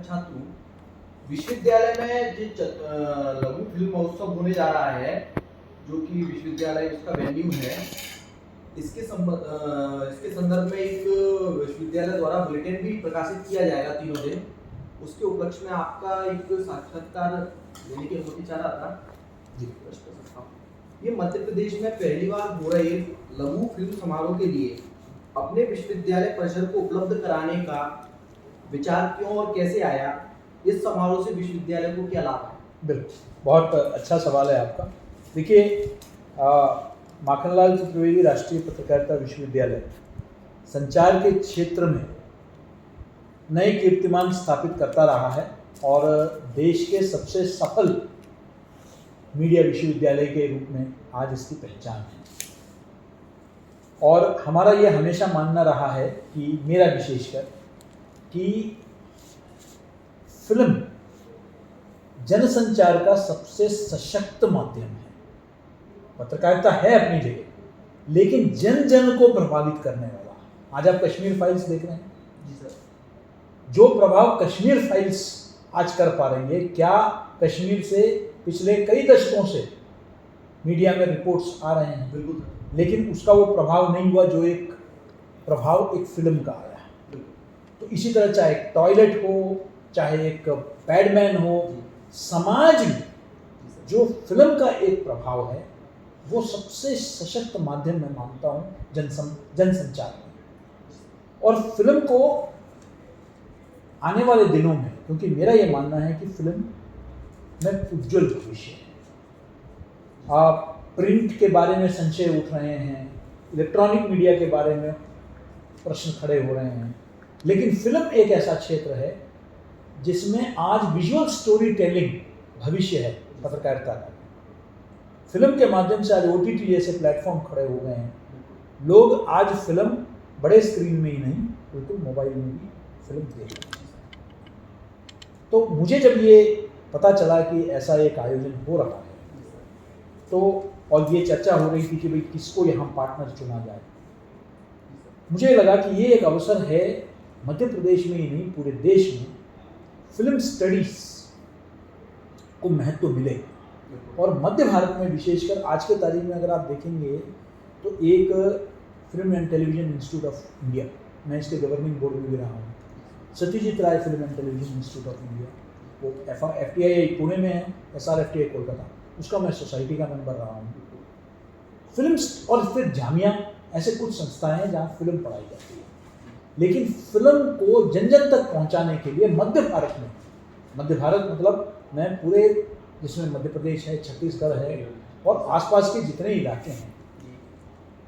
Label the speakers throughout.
Speaker 1: छात्र हूँ। विश्वविद्यालय में लघु फिल्म महोत्सव होने जा रहा है, जो कि विश्वविद्यालय उसका वेन्यू है। इसके संदर्भ में एक विश्वविद्यालय द्वारा बुलेटिन भी प्रकाशित किया जाएगा 3 दिन। उसके उपलक्ष्य में आपका एक साक्षात्कार लेने की अनुमति चाह रहा था। जी, ये मध्य प्रदेश में पहली बार हो रहे लघु फिल्म समारोह के लिए अपने विश्वविद्यालय परिसर को उपलब्ध कराने का विचार क्यों और कैसे आया? इस समारोह से विश्वविद्यालय को क्या लाभ है?
Speaker 2: बिल्कुल, बहुत अच्छा सवाल है आपका। देखिए, माखनलाल चतुर्वेदी राष्ट्रीय पत्रकारिता विश्वविद्यालय संचार के क्षेत्र में नए कीर्तिमान स्थापित करता रहा है और देश के सबसे सफल मीडिया विश्वविद्यालय के रूप में आज इसकी पहचान है। और हमारा ये हमेशा मानना रहा है कि मेरा विशेषकर कि फिल्म जनसंचार का सबसे सशक्त माध्यम है। पत्रकारिता है अपनी जगह, लेकिन जन जन को प्रभावित करने वाला। आज आप कश्मीर फाइल्स देख रहे हैं।
Speaker 1: जी सर।
Speaker 2: जो प्रभाव कश्मीर फाइल्स आज कर पा रही है, क्या कश्मीर से पिछले कई दशकों से मीडिया में रिपोर्ट्स आ रहे हैं?
Speaker 1: बिल्कुल।
Speaker 2: लेकिन उसका वो प्रभाव नहीं हुआ जो एक प्रभाव एक फिल्म का आया। तो इसी तरह चाहे एक टॉयलेट हो, चाहे एक पैडमैन हो, समाज में जो फिल्म का एक प्रभाव है वो सबसे सशक्त माध्यम मैं मानता हूँ जनसंचार में। और फिल्म को आने वाले दिनों में, क्योंकि मेरा ये मानना है कि फिल्म में उज्जवल भविष्य है। आप प्रिंट के बारे में संशय उठ रहे हैं, इलेक्ट्रॉनिक मीडिया के बारे में प्रश्न खड़े हो रहे हैं, लेकिन फिल्म एक ऐसा क्षेत्र है जिसमें आज विजुअल स्टोरी टेलिंग भविष्य है पत्रकारिता का। फिल्म के माध्यम से आज OTT जैसे प्लेटफॉर्म खड़े हो गए हैं। लोग आज फिल्म बड़े स्क्रीन में ही नहीं, बिल्कुल मोबाइल में भी फिल्म देख रहे हैं। तो मुझे जब ये पता चला कि ऐसा एक आयोजन हो रहा है, तो और ये चर्चा हो रही थी कि भाई किसको यहाँ पार्टनर चुना जाए, मुझे लगा कि ये एक अवसर है मध्य प्रदेश में ही नहीं पूरे देश में फिल्म स्टडीज को महत्व मिले। और मध्य भारत में विशेषकर आज के तारीख में अगर आप देखेंगे तो एक film and television institute of India, मैं इसके गवर्निंग बोर्ड में भी रहा हूँ, Satyajit Ray film and television institute of India, वो FTI पुणे में है, SRFTI कोलकाता, उसका मैं सोसाइटी का मेंबर रहा हूँ। फिल्म्स और फिर जामिया, ऐसे कुछ संस्थाएं हैं जहाँ फिल्म पढ़ाई जाती है। लेकिन फिल्म को जन जन तक पहुँचाने के लिए मध्य भारत में, मध्य भारत मतलब मैं पूरे जिसमें मध्य प्रदेश है, छत्तीसगढ़ है और आसपास के जितने इलाके हैं,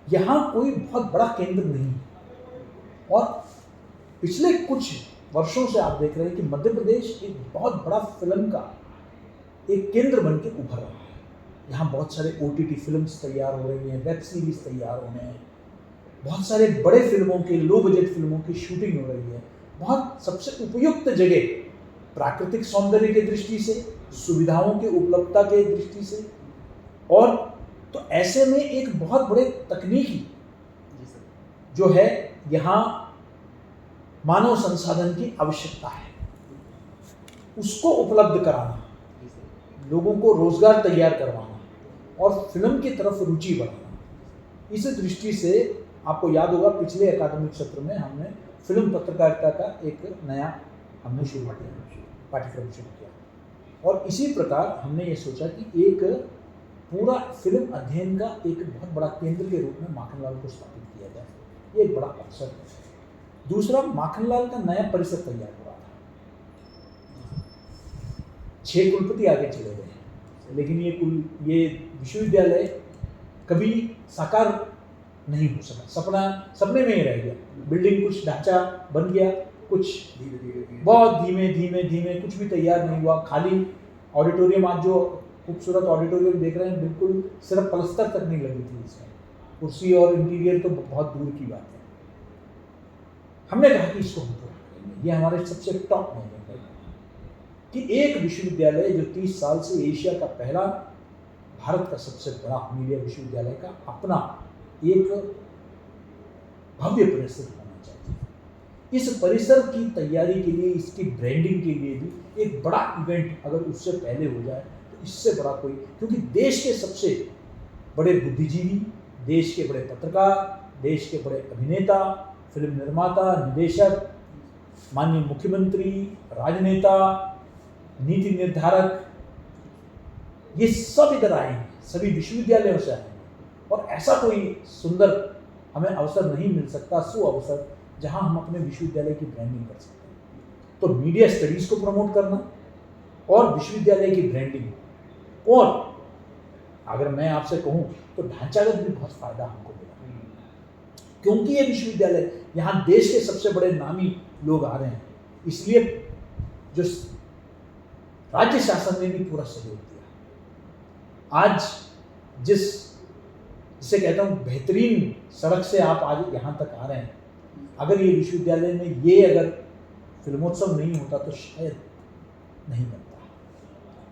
Speaker 2: यहाँ कोई बहुत बड़ा केंद्र नहीं है। और पिछले कुछ वर्षों से आप देख रहे हैं कि मध्य प्रदेश एक बहुत बड़ा फिल्म का एक केंद्र बन के उभर रहा है। यहाँ बहुत सारे OTT फिल्म्स तैयार हो रही हैं, वेब सीरीज तैयार हो रहे हैं, बहुत सारे बड़े फिल्मों के, लो बजट फिल्मों की शूटिंग हो रही है। बहुत सबसे उपयुक्त जगह प्राकृतिक सौंदर्य की दृष्टि से, सुविधाओं की उपलब्धता के दृष्टि से, और तो ऐसे में एक बहुत बड़े तकनीकी जो है यहाँ मानव संसाधन की आवश्यकता है, उसको उपलब्ध कराना, लोगों को रोजगार तैयार करवाना और फिल्म की तरफ रुचि बढ़ाना। इस दृष्टि से आपको याद होगा पिछले अकादमिक सत्र में हमने फिल्म पत्रकारिता का एक नया हमने शुरू किया, पाठ्यक्रम शुरू किया। और इसी प्रकार हमने ये सोचा कि एक पूरा फिल्म अध्ययन का एक बहुत बड़ा केंद्र के रूप में माखनलाल को स्थापित किया जाए। ये एक बड़ा अवसर है। दूसरा, माखनलाल का नया परिसर तैयार हो रहा था। 6 कुलपति आगे चले गए, लेकिन ये विश्वविद्यालय कभी साकार नहीं हो सका, सपने में ही रह गया। बिल्डिंग कुछ ढांचा बन गया, कुछ बहुत धीमे धीमे कुछ भी तैयार नहीं हुआ। खाली ऑडिटोरियम, आज जो खूबसूरत ऑडिटोरियम देख रहे हैं, बिल्कुल सिर्फ पलस्तर तक नहीं लगी थी इसमें, कुर्सी और इंटीरियर तो बहुत दूर की बात है। हमने कहा कि इसको हम पूरा करेंगे, ये हमारे सबसे टॉप में है कि एक विश्वविद्यालय जो 30 साल से एशिया का पहला, भारत का सबसे बड़ा मीडिया विश्वविद्यालय का अपना एक भव्य परिसर होना चाहिए। इस परिसर की तैयारी के लिए, इसकी ब्रांडिंग के लिए भी एक बड़ा इवेंट अगर उससे पहले हो जाए तो इससे बड़ा कोई, क्योंकि देश के सबसे बड़े बुद्धिजीवी, देश के बड़े पत्रकार, देश के बड़े अभिनेता, फिल्म निर्माता, निदेशक, माननीय मुख्यमंत्री, राजनेता, नीति निर्धारक, ये सब इधर आएंगे, सभी विश्वविद्यालयों से आएंगे। और ऐसा कोई सुंदर हमें अवसर नहीं मिल सकता, सुअवसर, जहां हम अपने विश्वविद्यालय की ब्रांडिंग कर सकते हैं। तो मीडिया स्टडीज को प्रमोट करना और विश्वविद्यालय की ब्रांडिंग, और अगर मैं आपसे कहूं तो ढांचागत भी बहुत फायदा हमको मिला, क्योंकि ये विश्वविद्यालय, यहाँ देश के सबसे बड़े नामी लोग आ रहे हैं, इसलिए जो राज्य शासन ने भी पूरा सहयोग दिया। आज जिसे कहता हूँ बेहतरीन सड़क से आप आज यहाँ तक आ रहे हैं, अगर ये विश्वविद्यालय में ये अगर फिल्मोत्सव नहीं होता तो शायद नहीं बनता।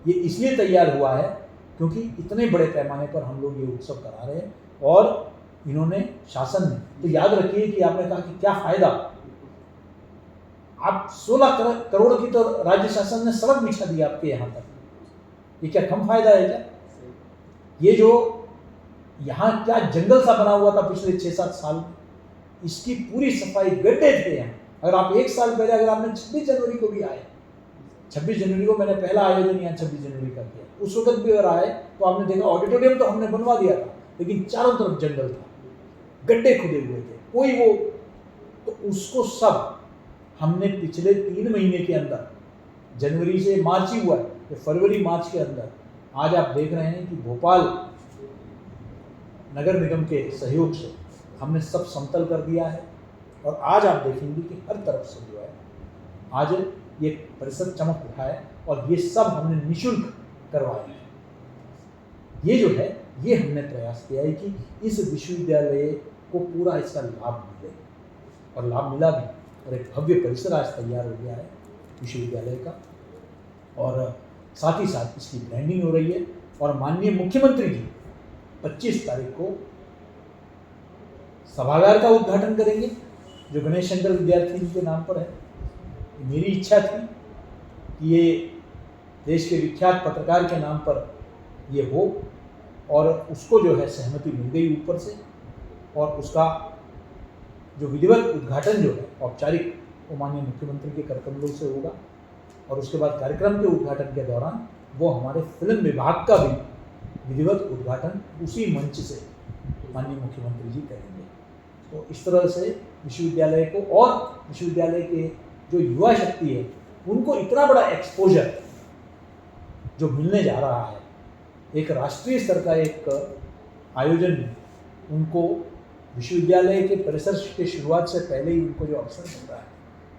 Speaker 2: ये इसलिए तैयार हुआ है क्योंकि इतने बड़े पैमाने पर हम लोग ये उत्सव करा रहे हैं, और इन्होंने, शासन ने, तो याद रखिए कि आपने कहा कि क्या फायदा, आप 16 करोड़ की तो राज्य शासन ने सड़क बिछा दी आपके यहाँ तक, ये क्या कम फायदा है क्या? ये जो यहाँ क्या जंगल सा बना हुआ था पिछले 6-7 साल में, इसकी पूरी सफाई, गड्ढे थे यहाँ। अगर आप 1 साल पहले, अगर आपने 26 जनवरी को भी आए, 26 जनवरी को मैंने पहला आयोजन यहाँ 26 जनवरी का किया, उस वक्त भी अगर आए तो आपने देखा ऑडिटोरियम तो हमने बनवा दिया था, लेकिन चारों तरफ जंगल था, गड्ढे खुदे हुए थे, कोई वो, तो उसको सब हमने पिछले 3 महीने के अंदर, जनवरी से मार्च ही हुआ है, फरवरी मार्च के अंदर आज आप देख रहे हैं कि भोपाल नगर निगम के सहयोग से हमने सब समतल कर दिया है। और आज आप देखेंगे कि हर तरफ से जो है आज ये परिसर चमक उठा है, और ये सब हमने निःशुल्क करवाया है। ये जो है, ये हमने प्रयास किया है कि इस विश्वविद्यालय को पूरा इसका लाभ मिले, और लाभ मिला भी, और एक भव्य परिसर आज तैयार हो गया है विश्वविद्यालय का, और साथ ही साथ इसकी ब्रांडिंग हो रही है। और माननीय मुख्यमंत्री जी 25 तारीख को सभागार का उद्घाटन करेंगे, जो गणेश शंकर विद्यार्थी के नाम पर है। मेरी इच्छा थी कि ये देश के विख्यात पत्रकार के नाम पर ये हो, और उसको जो है सहमति मिल गई ऊपर से, और उसका जो विधिवत उद्घाटन जो है औपचारिक, वो माननीय मुख्यमंत्री के करकमलों से होगा। और उसके बाद कार्यक्रम के उद्घाटन के दौरान वो हमारे फिल्म विभाग का भी विधिवत उद्घाटन उसी मंच से माननीय मुख्यमंत्री जी करेंगे। तो इस तरह से विश्वविद्यालय को, और विश्वविद्यालय के जो युवा शक्ति है, उनको इतना बड़ा एक्सपोजर जो मिलने जा रहा है, एक राष्ट्रीय स्तर का एक आयोजन में उनको विश्वविद्यालय के परिसर के शुरुआत से पहले ही उनको जो अवसर मिल रहा है,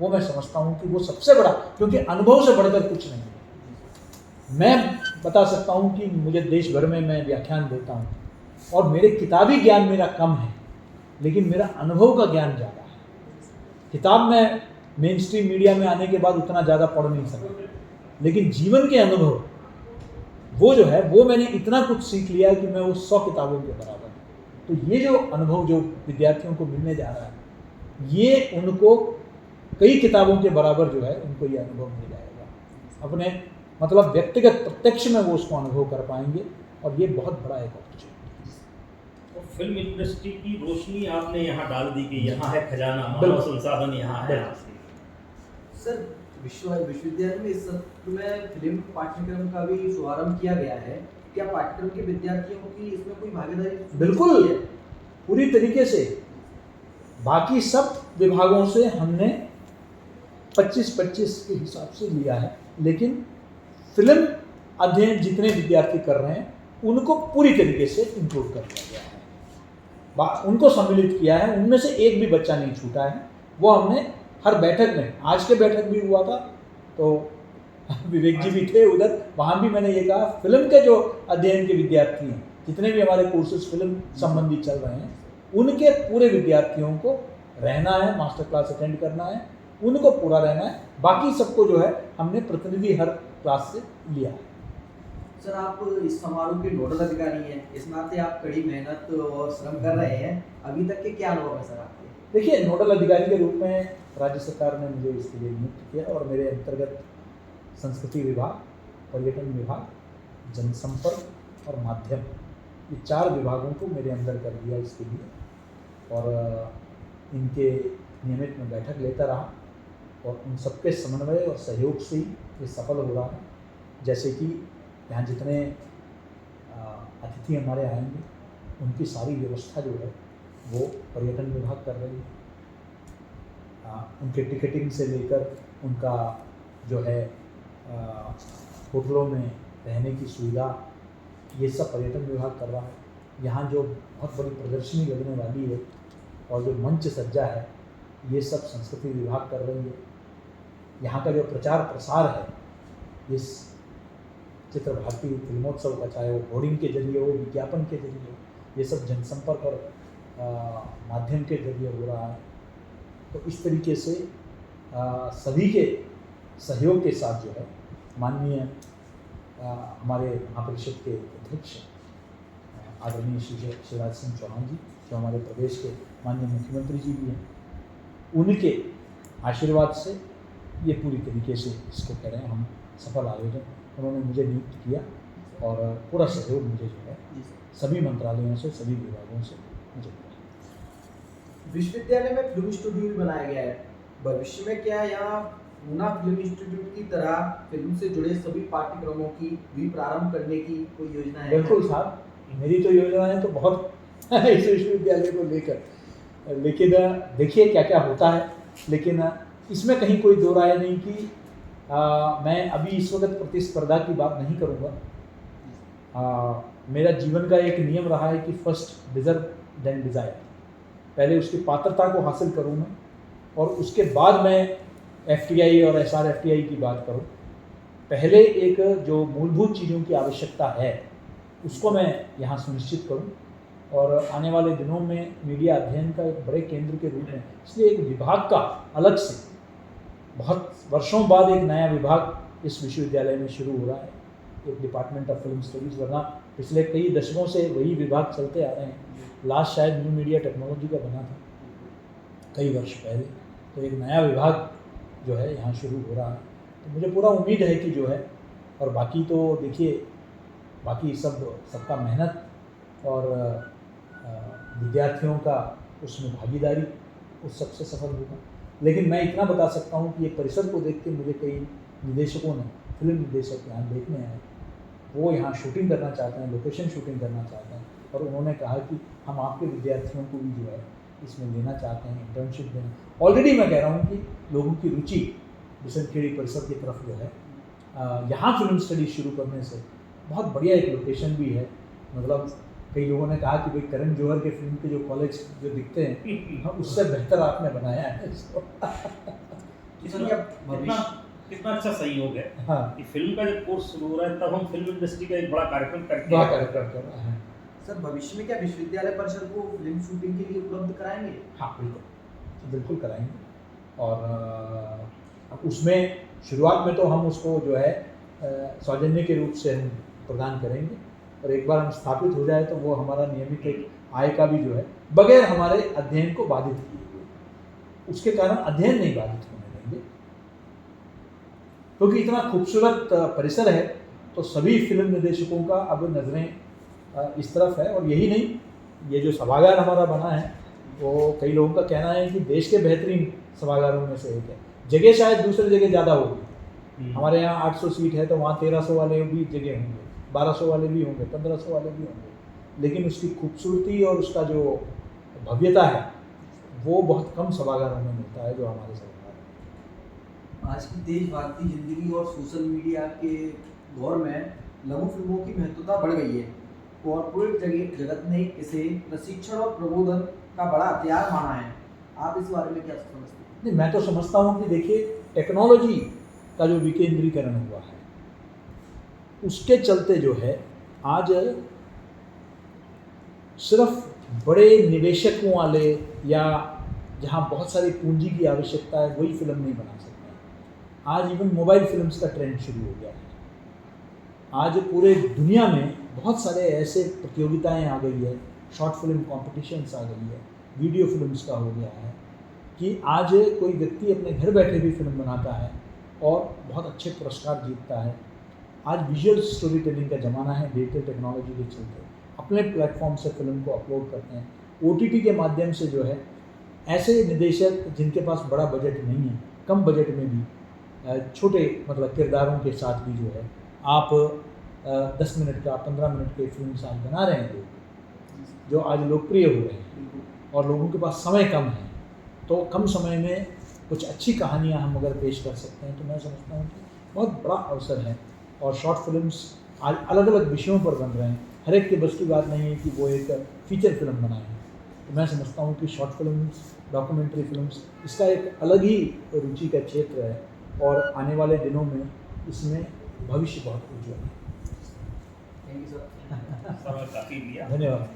Speaker 2: वो मैं समझता हूँ कि वो सबसे बड़ा, क्योंकि अनुभव से बढ़कर कुछ नहीं है। मैं बता सकता हूँ कि मुझे देश भर में मैं व्याख्यान देता हूँ, और मेरे किताबी ज्ञान मेरा कम है, लेकिन मेरा अनुभव का ज्ञान ज़्यादा है। किताब में मेन स्ट्रीम मीडिया में आने के बाद उतना ज़्यादा पढ़ नहीं सकता, लेकिन जीवन के अनुभव वो जो है, वो मैंने इतना कुछ सीख लिया कि मैं वो 100 किताबों के बराबर हूँ। तो ये जो अनुभव जो विद्यार्थियों को मिलने जा रहा है, ये उनको कई किताबों के बराबर जो है उनको ये अनुभव मिल जाएगा। अपने मतलब व्यक्तिगत प्रत्यक्ष में वो उसको अनुभव कर पाएंगे, और ये बहुत बड़ा एक अपॉर्चुनिटी है।
Speaker 3: तो फिल्म इंडस्ट्री की रोशनी आपने यहाँ डाल दी कि यहाँ है खजाना, मानव संसाधन यहाँ है।
Speaker 1: सर, विश्वविद्यालय में इस सत्र में फिल्म पाठ्यक्रम का भी शुभारंभ किया गया है। क्या पाठ्यक्रम के विद्यार्थियों की इसमें कोई भागीदारी?
Speaker 2: बिल्कुल, पूरी तरीके से। बाकी सब विभागों से हमने 25-25 के हिसाब से लिया है, लेकिन फिल्म अध्ययन जितने विद्यार्थी कर रहे हैं उनको पूरी तरीके से इंक्लूड कर दिया गया है, उनको सम्मिलित किया है। उनमें से एक भी बच्चा नहीं छूटा है। वो हमने हर बैठक में, आज के बैठक भी हुआ था तो विवेक जी भी थे उधर, वहाँ भी मैंने ये कहा फिल्म के जो अध्ययन के विद्यार्थी हैं, जितने भी हमारे कोर्सेज फिल्म संबंधी चल रहे हैं, उनके पूरे विद्यार्थियों को रहना है, मास्टर क्लास अटेंड करना है, उनको पूरा रहना है। बाकी सबको जो है हमने प्रतिनिधि हर क्लास से लिया है।
Speaker 1: सर, आप इस समारोह के नोडल अधिकारी हैं, इस नाते आप कड़ी मेहनत और श्रम कर रहे हैं। अभी तक के क्या अनुभव है सर आपके?
Speaker 2: देखिए, नोडल अधिकारी के रूप में राज्य सरकार ने मुझे इसके लिए नियुक्त किया और मेरे अंतर्गत संस्कृति विभाग, पर्यटन विभाग, जनसंपर्क और माध्यम, ये 4 विभागों को मेरे अंदर कर दिया इसके लिए। और इनके नियमित मैं बैठक लेता रहा और उन सबके समन्वय और सहयोग से ही ये सफल हो रहा है। जैसे कि यहाँ जितने अतिथि हमारे आएंगे, उनकी सारी व्यवस्था जो है वो पर्यटन विभाग कर रही है। उनके टिकटिंग से लेकर उनका जो है होटलों में रहने की सुविधा, ये सब पर्यटन विभाग कर रहा है। यहाँ जो बहुत बड़ी प्रदर्शनी लगने वाली है और जो मंच सज्जा है, ये सब संस्कृति विभाग कर रही है। यहाँ का जो प्रचार प्रसार है इस चित्र भारती फिल्मोत्सव का, चाहे वो होर्डिंग के जरिए हो, विज्ञापन के जरिए हो, ये सब जनसंपर्क और माध्यम के जरिए हो रहा है। तो इस तरीके से सभी के सहयोग के साथ जो है माननीय हमारे महापरिषद के अध्यक्ष आदरणीय श्री शिवराज सिंह चौहान जी, जो हमारे प्रदेश के माननीय मुख्यमंत्री जी भी हैं, उनके आशीर्वाद से ये पूरी तरीके से इसको करें हम सफल आयोजन। उन्होंने मुझे नियुक्त किया और पूरा सहयोग मुझे जो है सभी मंत्रालयों से, सभी विभागों से मुझे मिला।
Speaker 1: विश्वविद्यालय में फिल्म स्टूडियो भी बनाया गया है। भविष्य में क्या यहाँ पूना फिल्म इंस्टीट्यूट की तरह फिल्म से जुड़े सभी पाठ्यक्रमों की भी प्रारंभ करने की कोई योजना है?
Speaker 2: बिल्कुल साहब, मेरी तो योजनाएं तो बहुत इस विश्वविद्यालय को लेकर, लेकिन देखिए क्या क्या होता है। लेकिन इसमें कहीं कोई दो राय नहीं कि मैं अभी इस वक्त प्रतिस्पर्धा की बात नहीं करूँगा। मेरा जीवन का एक नियम रहा है कि फर्स्ट डिजर्व देन डिज़ायर, पहले उसकी पात्रता को हासिल करूँ मैं और उसके बाद मैं FTI और SRFTI की बात करूँ। पहले एक जो मूलभूत चीज़ों की आवश्यकता है उसको मैं यहाँ सुनिश्चित करूँ और आने वाले दिनों में मीडिया अध्ययन का एक बड़े केंद्र के रूप में, इसलिए एक विभाग का अलग से बहुत वर्षों बाद एक नया विभाग इस विश्वविद्यालय में शुरू हो रहा है, एक डिपार्टमेंट ऑफ फिल्म स्टडीज़। वरना पिछले कई दशकों से वही विभाग चलते आ रहे हैं। लास्ट शायद न्यू मीडिया टेक्नोलॉजी का बना था कई वर्ष पहले, तो एक नया विभाग जो है यहाँ शुरू हो रहा है। तो मुझे पूरा उम्मीद है कि जो है, और बाकी तो देखिए बाकी सबका मेहनत और विद्यार्थियों का उसमें भागीदारी उस सबसे सफल होगा। लेकिन मैं इतना बता सकता हूँ कि ये परिसर को देख के मुझे कई निदेशकों ने, फिल्म निदेशक यहाँ देखने आए, वो यहाँ शूटिंग करना चाहते हैं, लोकेशन शूटिंग करना चाहते हैं और उन्होंने कहा कि हम आपके विद्यार्थियों को भी जो है इसमें लेना चाहते हैं, इंटर्नशिप देना। ऑलरेडी मैं कह रहा हूँ कि लोगों की रुचि बिसनखेड़ी परिसर की तरफ जो है, यहाँ फिल्म स्टडी शुरू करने से बहुत बढ़िया एक लोकेशन भी है। मतलब कई लोगों ने कहा कि भाई करण जौहर के फिल्म के जो कॉलेज जो दिखते हैं उससे बेहतर आपने बनाया है इसको।
Speaker 3: कितना अच्छा संयोग है।
Speaker 2: हाँ,
Speaker 3: कि फिल्म का जब कोर्स शुरू हो रहा है तब हम फिल्म इंडस्ट्री का एक बड़ा कार्यक्रम करते
Speaker 2: बड़ा
Speaker 3: हैं।
Speaker 2: कार्यक्रम कर रहा है।
Speaker 1: सर, भविष्य में क्या विश्वविद्यालय परिसर को फिल्म शूटिंग के लिए उपलब्ध कराएंगे?
Speaker 2: हाँ बिल्कुल, बिल्कुल कराएंगे। और उसमें शुरुआत में तो हम उसको जो है सौजन्य के रूप से हम प्रदान करेंगे और एक बार हम स्थापित हो जाए तो वो हमारा नियमित एक आय का भी जो है बगैर हमारे अध्ययन को बाधित किए हुए, उसके कारण अध्ययन नहीं बाधित होने देंगे, क्योंकि इतना खूबसूरत परिसर है तो सभी फिल्म निर्देशकों का अब नज़रें इस तरफ है। और यही नहीं, ये जो सभागार हमारा बना है वो कई लोगों का कहना है कि देश के बेहतरीन सभागारों में से एक है। जगह शायद दूसरी जगह ज़्यादा होगी, हमारे यहाँ 800 सीट है तो वहाँ 1300 वाले भी जगह होंगे, 1200 वाले भी होंगे, 1500 वाले भी होंगे, लेकिन उसकी खूबसूरती और उसका जो भव्यता है वो बहुत कम सभागारों में मिलता है जो हमारे सभागार।
Speaker 1: आज की तेज भागती जिंदगी और सोशल मीडिया के दौर में लघु फिल्मों की महत्वता बढ़ गई है। कॉर्पोरेट जगत ने इसे प्रशिक्षण और प्रबोधन का बड़ा हथियार माना है। आप इस बारे में क्या समझते हैं?
Speaker 2: नहीं, मैं तो समझता हूँ कि देखिए टेक्नोलॉजी का जो विकेंद्रीकरण हुआ है उसके चलते जो है आज सिर्फ बड़े निवेशकों वाले या जहाँ बहुत सारी पूंजी की आवश्यकता है वही फिल्म नहीं बना सकते। आज इवन मोबाइल फिल्म्स का ट्रेंड शुरू हो गया है। आज पूरे दुनिया में बहुत सारे ऐसे प्रतियोगिताएं आ गई है, शॉर्ट फिल्म कॉम्पिटिशन्स आ गई है वीडियो फिल्म्स का हो गया है कि आज कोई व्यक्ति अपने घर बैठे भी फिल्म बनाता है और बहुत अच्छे पुरस्कार जीतता है। आज विजुअल स्टोरी टेलिंग का ज़माना है, डिजिटल टेक्नोलॉजी के चलते अपने प्लेटफॉर्म से फिल्म को अपलोड करते हैं। OTT के माध्यम से जो है ऐसे निर्देशक जिनके पास बड़ा बजट नहीं है, कम बजट में भी छोटे मतलब किरदारों के साथ भी जो है आप 10 मिनट का 15 मिनट के फिल्म आज बना रहे हैं लोग, जो आज लोकप्रिय हो रहे हैं और लोगों के पास समय कम है, तो कम समय में कुछ अच्छी कहानियाँ हम अगर पेश कर सकते हैं तो मैं समझता हूँ कि बहुत बड़ा अवसर है। और शॉर्ट फिल्म्स आज अलग अलग विषयों पर बन रहे हैं, हर एक के बस की बात नहीं है कि वो एक फीचर फिल्म बनाए। तो मैं समझता हूँ कि शॉर्ट फिल्म्स, डॉक्यूमेंट्री फिल्म्स, इसका एक अलग ही रुचि का क्षेत्र है और आने वाले दिनों में इसमें भविष्य बहुत उज्ज्वल है।
Speaker 1: Thank you sir.
Speaker 3: समय काफी लिया।
Speaker 2: धन्यवाद।